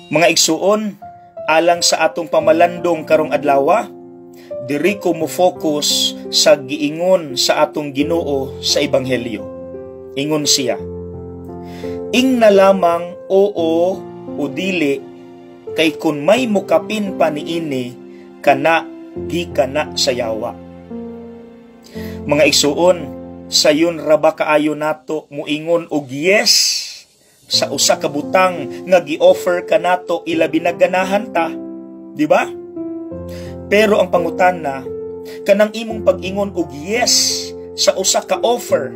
Mga igsuon, alang sa atong pamalandong karong adlaw, diri ko mo focus sa giingon sa atong Ginoo sa Ebanghelyo. Ingon siya, ing na lamang oo o dili, kay kun may mukapin pa niini, kana di kana sa yawa. Mga igsuon, sayon raba kaayo nato muingon og yes sa usa ka butang nga gi-offer kanato ilabi na ganahan ta, di ba? Pero ang pangutana, kanang imong pag-ingon og yes sa usa ka offer,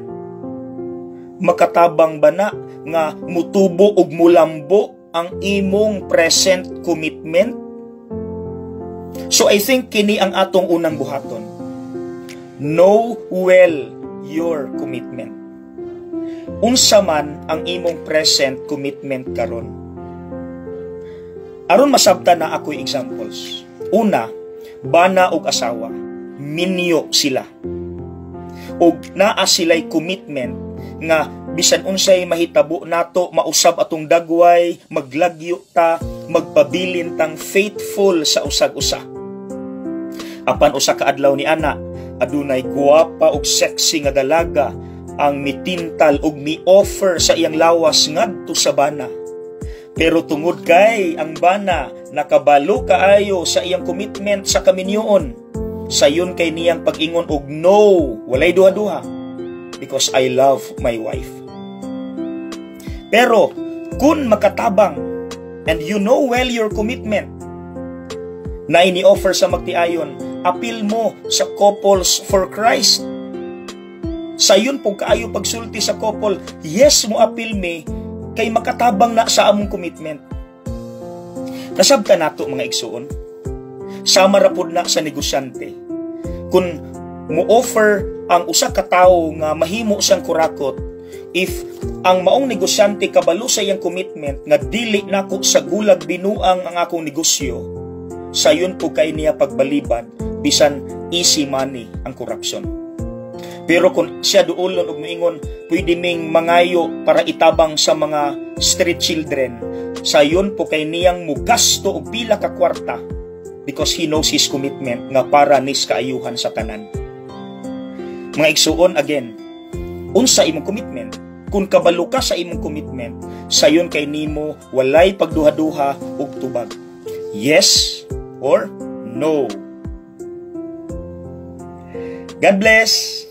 makatabang ba na nga mutubo og mulambo ang imong present commitment? So I think kini ang atong unang buhaton. Know well your commitment. Unsa man ang imong present commitment karon? Aron masabtan na ako'y examples. Una, bana og asawa, minyo sila. Og naa sila'y commitment nga bisan unsay mahitabo nato, mausab atong dagway, maglagyo ta, magpabilin tang faithful sa usag-usa. Apan usa ka adlaw ni ana, adunay guwapa og sexy nga dalaga ang mitintal og mi-offer sa iyang lawas ngadto sa bana. Pero tungod kay ang bana nakabalo kaayo sa iyang commitment sa kaminyoon, sayon kay niyang pag-ingon og no, walay duha-duha, because I love my wife. Pero kun makatabang and you know well your commitment na ini-offer sa magtiayon, apil mo sa Couples for Christ. Sayon po kaayo pagsulti sa couple, yes mo apil me, kay makatabang na sa among commitment. Nasabta nato mga igsuon, sama ra pud na sa negosyante. Kung mo-offer ang usa ka tawo nga mahimo siyang kurakot, if ang maong negosyante kabalo sa iyang commitment nga dili nako sa gulag binuang ang akong negosyo, sayon po kay niya pagbalibad, bisan easy money ang corruption. Pero kung siya duolon og moingon, pwede ming mangayo para itabang sa mga street children, sayon po kay niyang mugasto og pila ka kwarta because he knows his commitment nga para nis kaayuhan sa tanan. Mga igsuon, again, unsa imong commitment? Kung kabalo ka sa imong commitment, sayon kay nimo walay pagduha-duha og tubag. Yes or no. God bless.